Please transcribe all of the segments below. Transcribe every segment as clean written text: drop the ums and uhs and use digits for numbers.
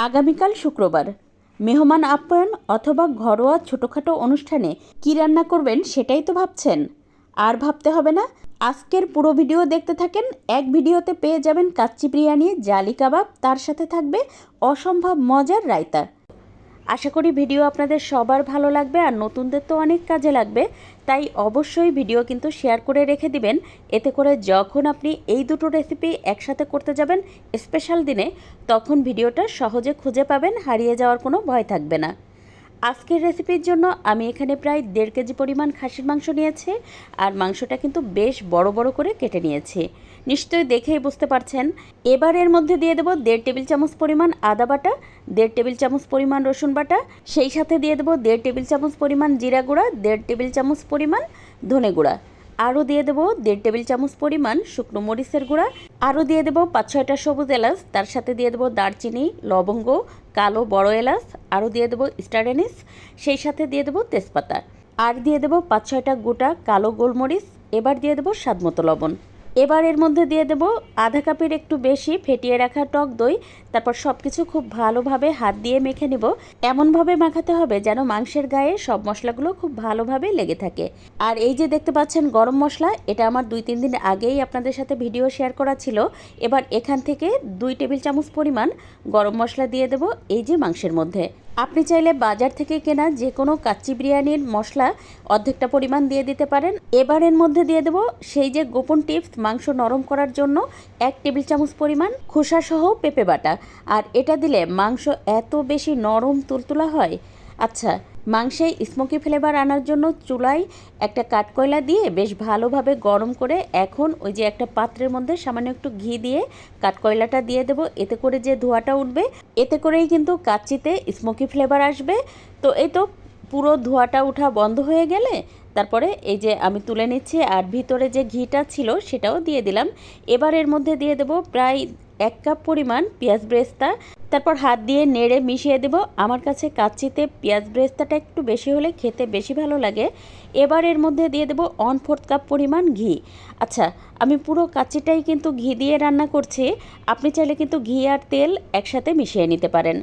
আগামীকাল শুক্রবার মেহমান আপ্যায়ন অথবা ঘরোয়া ছোটোখাটো অনুষ্ঠানে কী রান্না করবেন সেটাই তো ভাবছেন। আর ভাবতে হবে না, আজকের পুরো ভিডিও দেখতে থাকেন। এক ভিডিওতে পেয়ে যাবেন কাচ্চি বিরিয়ানি, জালি কাবাব, তার সাথে থাকবে অসম্ভব মজার রায়তা। আশা করি ভিডিও আপনাদের সবার ভালো লাগবে আর নতুনদের তো অনেক কাজে লাগবে, তাই অবশ্যই ভিডিও কিন্তু শেয়ার করে রেখে দিবেন। এতে করে যখন আপনি এই দুটো রেসিপি একসাথে করতে যাবেন স্পেশাল দিনে, তখন ভিডিওটা সহজে খুঁজে পাবেন, হারিয়ে যাওয়ার কোনো ভয় থাকবে না। আজকের রেসিপির জন্য আমি এখানে প্রায় 1.5 কেজি পরিমাণ খাসির মাংস নিয়েছি আর মাংসটা কিন্তু বেশ বড় বড় করে কেটে নিয়েছি, নিশ্চয়ই দেখেই বুঝতে পারছেন। এবার এর মধ্যে দিয়ে দেবো 1.5 টেবিল চামচ পরিমাণ আদা বাটা, 1.5 টেবিল চামচ পরিমাণ রসুন বাটা, সেই সাথে দিয়ে দেবো 1.5 টেবিল চামচ পরিমাণ জিরা গুঁড়া, 1.5 টেবিল চামচ পরিমাণ ধনে গুঁড়া, আরও দিয়ে দেবো 1.5 টেবিল চামচ পরিমাণ শুকনো মরিচের গুঁড়া, আরও দিয়ে দেবো 5-6টা সবুজ এলাচ, তার সাথে দিয়ে দেবো দারচিনি, লবঙ্গ, কালো বড় এলাচ, আরও দিয়ে দেবো স্টার অ্যানিস, সেই সাথে দিয়ে দেবো তেজপাতা, আর দিয়ে দেবো 5-6টা গোটা কালো গোলমরিচ। এবার দিয়ে দেবো স্বাদমতো লবণ। এবার এর মধ্যে দিয়ে দেবো আধা কাপের একটু বেশি ফেটিয়ে রাখা টক দই। তারপর সব কিছু খুব ভালোভাবে হাত দিয়ে মেখে নিব। এমনভাবে মাখাতে হবে যেন মাংসের গায়ে সব মশলাগুলো খুব ভালোভাবে লেগে থাকে। আর এই যে দেখতে পাচ্ছেন গরম মশলা, এটা আমার 2-3 দিন আগেই আপনাদের সাথে ভিডিও শেয়ার করা ছিল। এবার এখান থেকে 2 টেবিল চামচ পরিমাণ গরম মশলা দিয়ে দেবো এই যে মাংসের মধ্যে। আপনি চাইলে বাজার থেকে কেনা যে কোনো কাচ্চি বিরিয়ানির মশলা অর্ধেকটা পরিমাণ দিয়ে দিতে পারেন। এবার এর মধ্যে দিয়ে দেবো সেই যে গোপন টিপস, মাংস নরম করার জন্য 1 টেবিল চামচ পরিমাণ খোসাসহ পেঁপে বাটা। আর এটা দিলে মাংস এত বেশি নরম তুলতুলা হয়। আচ্ছা, মাংসে স্মোকি ফ্লেভার আনার জন্য চুলায় একটা কাঠকয়লা দিয়ে বেশ ভালোভাবে গরম করে এখন ওই যে একটা পাত্রের মধ্যে সামান্য একটু ঘি দিয়ে কাঠকয়লাটা দিয়ে দেব। এতে করে যে ধোঁয়াটা উঠবে, এতে করেই কিন্তু কাচ্চিতে স্মোকি ফ্লেভার আসবে। তো এই তো পুরো ধোঁয়াটা ওঠা বন্ধ হয়ে গেলে তারপরে এই যে আমি তুলে নিচ্ছি আর ভিতরে যে ঘিটা ছিল সেটাও দিয়ে দিলাম। এবার এর মধ্যে দিয়ে দেব প্রায় 1 কাপ পরিমাণ পেঁয়াজ ব্রেস্তা। তারপর হাত দিয়ে নেড়ে মিশিয়ে দেব। আমার কাছে কাচ্চিতে পেঁয়াজ ব্রেস্তাটা একটু বেশি হলে খেতে বেশি ভালো লাগে। এবার এর মধ্যে দিয়ে দেব 1/4 কাপ পরিমাণ ঘি। আচ্ছা, আমি পুরো কাচ্চিটাই কিন্তু ঘি দিয়ে রান্না করছি, আপনি চাইলে কিন্তু ঘি আর তেল একসাথে মিশিয়ে নিতে পারেন।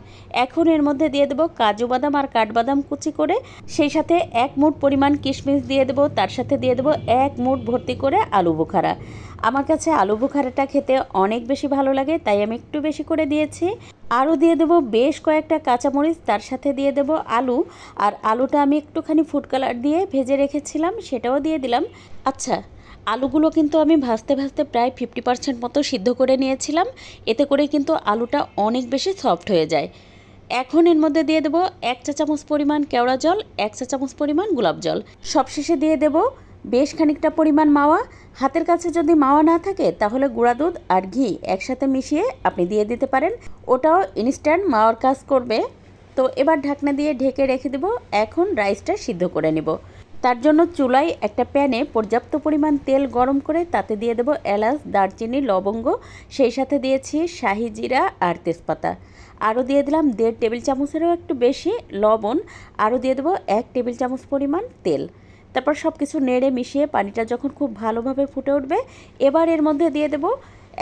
এখন এর মধ্যে দিয়ে দেব কাজু বাদাম আর কাঠবাদাম কুচি করে, সেই সাথে 1 মুঠ পরিমাণ কিশমিশ দিয়ে দেব, তার সাথে দিয়ে দেব 1 মুঠ ভর্তি করে আলু বোখারা। আমার কাছে আলু বোখারাটা খেতে অনেক বেশি ভালো লাগে, তাই আমি একটু বেশি করে দিয়েছি। আরও দিয়ে দেবো বেশ কয়েকটা কাঁচামরিচ, তার সাথে দিয়ে দেবো আলু। আর আলুটা আমি একটুখানি ফুড কালার দিয়ে ভেজে রেখেছিলাম, সেটাও দিয়ে দিলাম। আচ্ছা, আলুগুলো কিন্তু আমি ভাজতে ভাজতে প্রায় 50% মতো সিদ্ধ করে নিয়েছিলাম। এতে করে কিন্তু আলুটা অনেক বেশি সফট হয়ে যায়। এখন এর মধ্যে দিয়ে দেবো 1 চা চামচ পরিমাণ কেওড়া জল, 1 চা চামচ পরিমাণ গোলাপ জল, সবশেষে দিয়ে দেবো বেশ খানিকটা পরিমাণ মাওয়া। হাতের কাছে যদি মাওয়া না থাকে তাহলে গুঁড়া দুধ আর ঘি একসাথে মিশিয়ে আপনি দিয়ে দিতে পারেন, ওটাও ইনস্ট্যান্ট মাওয়ার কাজ করবে। তো এবার ঢাকনা দিয়ে ঢেকে রেখে দেবো। এখন রাইসটা সিদ্ধ করে নেব। তার জন্য চুলায় একটা প্যানে পর্যাপ্ত পরিমাণ তেল গরম করে তাতে দিয়ে দেবো এলাচ, দারচিনি, লবঙ্গ, সেই সাথে দিয়েছি শাহি জিরা আর তেজপাতা। আরও দিয়ে দিলাম 1.5 টেবিল চামচেরও একটু বেশি লবণ, আরও দিয়ে দেবো 1 টেবিল চামচ পরিমাণ তেল। তারপর সব কিছু নেড়ে মিশিয়ে পানিটা যখন খুব ভালোভাবে ফুটে উঠবে, এবার এর মধ্যে দিয়ে দেবো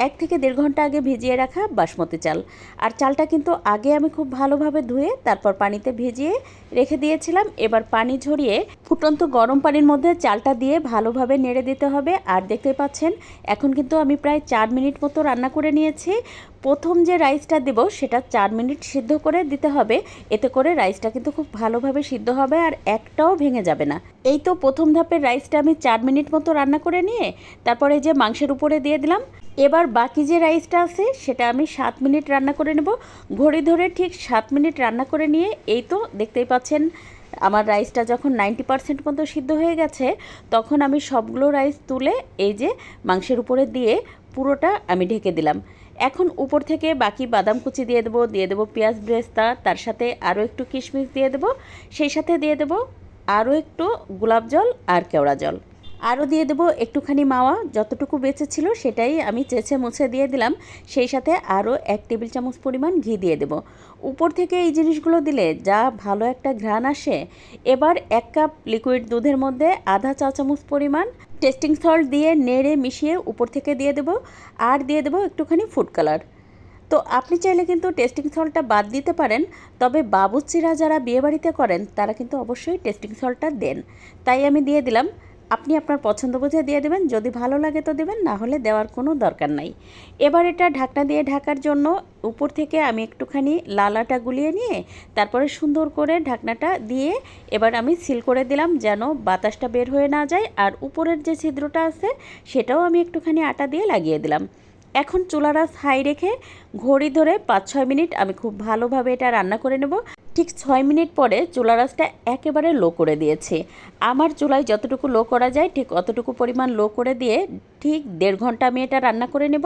1 থেকে 1.5 ঘন্টা আগে ভিজিয়ে রাখা বাসমতি চাল। আর চালটা কিন্তু আগে আমি খুব ভালোভাবে ধুয়ে তারপর পানিতে ভিজিয়ে রেখে দিয়েছিলাম। এবার পানি ঝরিয়ে ফুটন্ত গরম পানির মধ্যে চালটা দিয়ে ভালোভাবে নেড়ে দিতে হবে। আর দেখতে পাচ্ছেন এখন কিন্তু আমি প্রায় 4 মিনিট মতো রান্না করে নিয়েছি। প্রথম যে রাইসটা দেব সেটা 4 মিনিট সিদ্ধ করে দিতে হবে, এতে করে রাইসটা কিন্তু খুব ভালোভাবে সিদ্ধ হবে আর একটাও ভেঙে যাবে না। এই তো প্রথম ধাপের রাইসটা আমি 4 মিনিট মতো রান্না করে নিয়ে তারপরে যে মাংসের উপরে দিয়ে দিলাম। এবার বাকি যে রাইসটা আছে সেটা আমি 7 মিনিট রান্না করে নেব। ঘড়ি ধরে ঠিক 7 মিনিট রান্না করে নিয়ে এই তো দেখতেই পাচ্ছেন আমার রাইসটা যখন 90% মতো সিদ্ধ হয়ে গেছে, তখন আমি সবগুলো রাইস তুলে এই যে মাংসের উপরে দিয়ে পুরোটা আমি ঢেকে দিলাম। এখন উপর থেকে বাকি বাদাম কুচি দিয়ে দেবো পেঁয়াজ ব্রেস্তা, তার সাথে আরও একটু কিশমিশ দিয়ে দেবো, সেই সাথে দিয়ে দেবো আরও একটু গোলাপ জল আর কেওড়া জল, আরও দিয়ে দেবো একটুখানি মাওয়া, যতটুকু বেঁচে ছিল সেটাই আমি চেঁচে মুছে দিয়ে দিলাম। সেই সাথে আরও 1 টেবিল চামচ পরিমাণ ঘি দিয়ে দেবো। উপর থেকে এই জিনিসগুলো দিলে যা ভালো একটা ঘ্রাণ আসে। এবার 1 কাপ লিকুইড দুধের মধ্যে আধা চা চামচ পরিমাণ টেস্টিং সল্ট দিয়ে নেড়ে মিশিয়ে উপর থেকে দিয়ে দেবো। আর দিয়ে দেবো একটুখানি ফুড কালার। তো আপনি চাইলে কিন্তু টেস্টিং সল্টটা বাদ দিতে পারেন, তবে বাবুর্চিরা যারা বিয়েবাড়িতে করেন তারা কিন্তু অবশ্যই টেস্টিং সল্টটা দেন। তাই আমি দিয়ে দিলাম। আপনি আপনার পছন্দ বুঝে দিয়ে দেবেন, যদি ভালো লাগে তো দেবেন, না হলে দেওয়ার কোনো দরকার নাই। এবার এটা ঢাকনা দিয়ে ঢাকার জন্য উপর থেকে আমি একটুখানি লাল আটা গুলিয়ে নিয়ে তারপরে সুন্দর করে ঢাকনাটা দিয়ে এবার আমি সিল করে দিলাম, যেন বাতাসটা বের হয়ে না যায়। আর উপরের যে ছিদ্রটা আছে সেটাও আমি একটুখানি আটা দিয়ে লাগিয়ে দিলাম। এখন চুলার আঁচ হাই রেখে ঘড়ি ধরে 5-6 মিনিট আমি খুব ভালোভাবে এটা রান্না করে নেব। ঠিক 6 মিনিট পরে চুলার আঁচটা একেবারে লো করে দিয়েছি। আমার চুলায় যতটুকু লো করা যায় ঠিক অতটুকু পরিমাণ লো করে দিয়ে ঠিক 1.5 ঘন্টা আমি এটা রান্না করে নেব।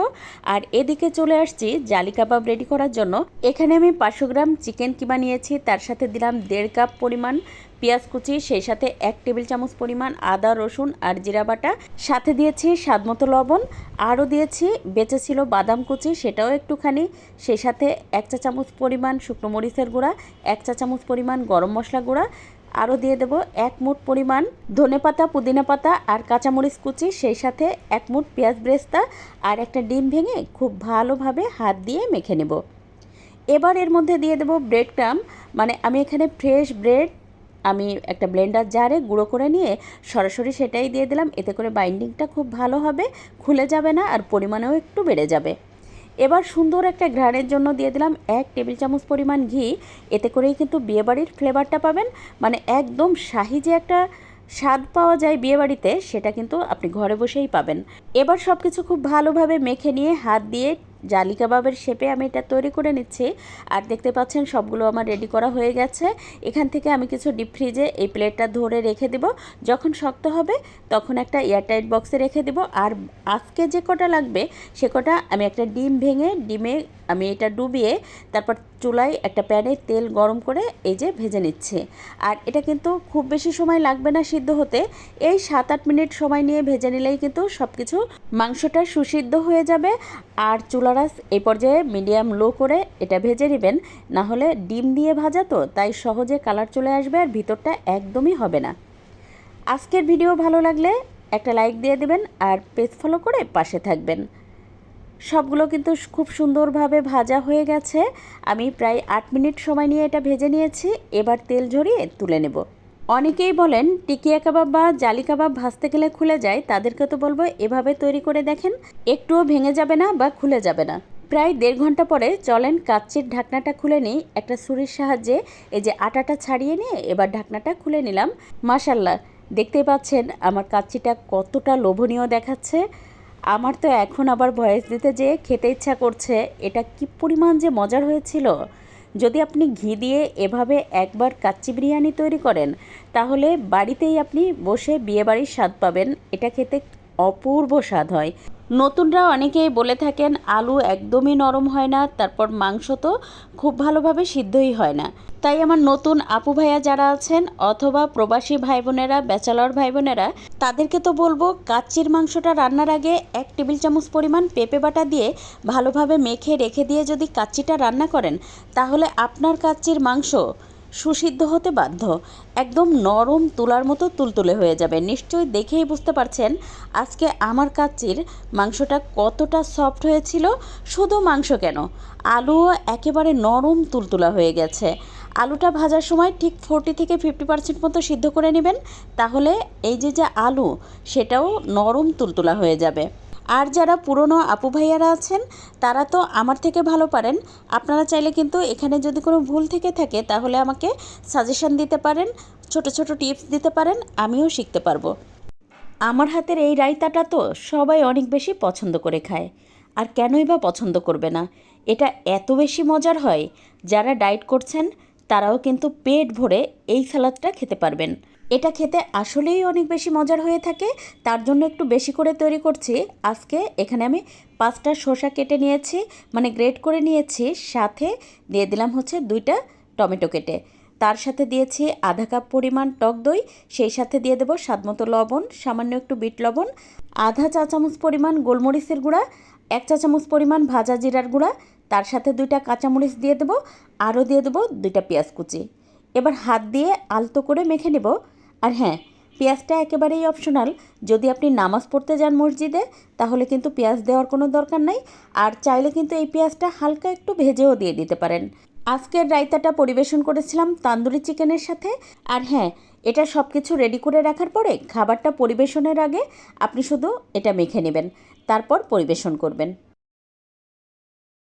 আর এদিকে চলে আসছি জালি কাবাব রেডি করার জন্য। এখানে আমি 500 গ্রাম চিকেন কিমা নিয়েছি, তার সাথে দিলাম 1.5 কাপ পরিমাণ পেঁয়াজ কুচি, সেই সাথে 1 টেবিল চামচ পরিমাণ আদা রসুন আর জিরা বাটা, সাথে দিয়েছি স্বাদমতো লবণ, আরও দিয়েছি বেঁচে ছিল বাদাম কুচি সেটাও একটুখানি, সেই সাথে 1 চা চামচ পরিমাণ শুকনো মরিচের গুঁড়া, 1 চা চামচ পরিমাণ গরম মশলা গুঁড়া, আরও দিয়ে দেবো 1 মুঠ পরিমাণ ধনেপাতা পুদিনা পাতা আর কাঁচামরিচ কুচি, সেই সাথে 1 মুঠ পেঁয়াজ ব্রেস্তা আর একটা ডিম ভেঙে খুব ভালোভাবে হাত দিয়ে মেখে নেব। এবার এর মধ্যে দিয়ে দেবো ব্রেড ক্রাম্ব, মানে আমি এখানে ফ্রেশ ব্রেড আমি একটা ব্লেন্ডার জারে গুঁড়ো করে নিয়ে সরাসরি সেটাই দিয়ে দিলাম। এতে করে বাইন্ডিংটা খুব ভালো হবে, খুলে যাবে না আর পরিমাণেও একটু বেড়ে যাবে। এবার সুন্দর একটা ঘ্রাণের জন্য দিয়ে দিলাম 1 টেবিল চামচ পরিমাণ ঘি। এতে করেই কিন্তু বিয়েবাড়ির ফ্লেভারটা পাবেন, মানে একদম শাহি যে একটা স্বাদ পাওয়া যায় বিয়েবাড়িতে, সেটা কিন্তু আপনি ঘরে বসেই পাবেন। এবার সব কিছু খুব ভালোভাবে মেখে নিয়ে হাত দিয়ে জালি কাবাবের শেপে আমি এটা তৈরি করে নিচ্ছি। আর দেখতে পাচ্ছেন সবগুলো আমার রেডি করা হয়ে গেছে। এখান থেকে আমি কিছু ডিপ ফ্রিজে এই প্লেটটা ধরে রেখে দেব, যখন শক্ত হবে তখন একটা এয়ারটাইট বক্সে রেখে দেব। আর আজকে যে কটা লাগবে সে কটা আমি একটা ডিম ভেঙে ডিমে আমি এটা ডুবিয়ে তারপর চুলায় একটা প্যানে তেল গরম করে এই যে ভেজে নিচ্ছে। আর এটা কিন্তু খুব বেশি সময় লাগবে না সিদ্ধ হতে, এই 7-8 মিনিট সময় নিয়ে ভেজে নিলেই কিন্তু সব কিছু মাংসটা সুসিদ্ধ হয়ে যাবে। আর চুলার আঁচ এই পর্যায়ে মিডিয়াম লো করে এটা ভেজে নেবেন, না হলে ডিম দিয়ে ভাজা তো তাই সহজে কালার চলে আসবে আর ভিতরটা একদমই হবে না। আজকের ভিডিও ভালো লাগলে একটা লাইক দিয়ে দেবেন আর পেজ ফলো করে পাশে থাকবেন। সবগুলো কিন্তু খুব সুন্দরভাবে ভাজা হয়ে গেছে। আমি প্রায় 8 মিনিট সময় নিয়ে এটা ভেজে নিয়েছি। এবার তেল ঝরিয়ে তুলে নেব। অনেকেই বলেন টিকিয়া কাবাব বা জালি কাবাব ভাজতে গেলে খুলে যায়, তাদেরকে তো বলবো এভাবে তৈরি করে দেখেন, একটুও ভেঙে যাবে না বা খুলে যাবে না। প্রায় 1.5 ঘন্টা পরে চলেন কাচ্চির ঢাকনাটা খুলে নিই একটা ছুরির সাহায্যে। এই যে আটাটা ছাড়িয়ে নিয়ে এবার ঢাকনাটা খুলে নিলাম। মাশাল্লাহ, দেখতেই পাচ্ছেন আমার কাচ্চিটা কতটা লোভনীয় দেখাচ্ছে। আমার তো এখন আবার ভয়েস দিতে যেয়ে খেতে ইচ্ছা করছে, এটা কি পরিমাণ যে মজার হয়েছিল। যদি আপনি ঘি দিয়ে এভাবে একবার কাচ্চি বিরিয়ানি তৈরি করেন তাহলে বাড়িতেই আপনি বসে বিয়েবাড়ির স্বাদ পাবেন। এটা খেতে অপূর্ব স্বাদ হয়। নতুনরা অনেকেই বলে থাকেন আলু একদমই নরম হয় না, তারপর মাংস তো খুব ভালোভাবে সিদ্ধই হয় না। তাই আমার নতুন আপু ভাইয়া যারা আছেন অথবা প্রবাসী ভাই বোনেরা, ব্যাচেলর ভাই বোনেরা, তাদেরকে তো বলবো কাচ্চির মাংসটা রান্নার আগে 1 টেবিল চামচ পরিমাণ পেঁপে বাটা দিয়ে ভালোভাবে মেখে রেখে দিয়ে যদি কাচ্চিটা রান্না করেন তাহলে আপনার কাচ্চির মাংস সুসিদ্ধ হতে বাধ্য, একদম নরম তুলার মতো তুলতুলে হয়ে যাবে। নিশ্চয়ই দেখেই বুঝতে পারছেন আজকে আমার কাচ্চির মাংসটা কতটা সফট হয়েছিল। শুধু মাংস কেন, আলুও একেবারে নরম তুলতুলা হয়ে গেছে। আলুটা ভাজার সময় ঠিক 40 থেকে 50% মতো সিদ্ধ করে নেবেন, তাহলে এই যে আলু সেটাও নরম তুলতুলা হয়ে যাবে। আর যারা পুরনো আপু ভাইয়ারা আছেন তারা তো আমার থেকে ভালো পারেন। আপনারা চাইলে কিন্তু এখানে যদি কোনো ভুল থেকে থাকে তাহলে আমাকে সাজেশন দিতে পারেন, ছোট ছোট টিপস দিতে পারেন, আমিও শিখতে পারবো। আমার হাতের এই রায়তাটা তো সবাই অনেক বেশি পছন্দ করে খায়, আর কেনই বা পছন্দ করবে না। এটা এত বেশি মজার হয়, যারা ডায়েট করছেন তারাও কিন্তু পেট ভরে এই সালাদটা খেতে পারবেন। এটা খেতে আসলেই অনেক বেশি মজার হয়ে থাকে, তার জন্য একটু বেশি করে তৈরি করছি। আজকে এখানে আমি 5টা শসা কেটে নিয়েছি, মানে গ্রেট করে নিয়েছি, সাথে দিয়ে দিলাম হচ্ছে 2টা টমেটো কেটে, তার সাথে দিয়েছি আধা কাপ পরিমাণ টক দই, সেই সাথে দিয়ে দেবো স্বাদমতো লবণ, সামান্য একটু বিট লবণ, আধা চা চামচ পরিমাণ গোলমরিচের গুঁড়া, 1 চা চামচ পরিমাণ ভাজা জিরার গুঁড়া, তার সাথে 2টা কাঁচামরিচ দিয়ে দেবো, আরও দিয়ে দেবো 2টা পেঁয়াজ কুচি। এবার হাত দিয়ে আলতো করে মেখে নেব। আর হ্যাঁ, পেঁয়াজটা একেবারেই অপশনাল। যদি আপনি নামাজ পড়তে যান মসজিদে তাহলে কিন্তু পেঁয়াজ দেওয়ার কোনো দরকার নাই, আর চাইলে কিন্তু এই পেঁয়াজটা হালকা একটু ভেজেও দিয়ে দিতে পারেন। আজকের রায়তাটা পরিবেশন করেছিলাম তান্দুরি চিকেনের সাথে। আর হ্যাঁ, এটা সব কিছু রেডি করে রাখার পরে খাবারটা পরিবেশনের আগে আপনি শুধু এটা মেখে নেবেন, তারপর পরিবেশন করবেন।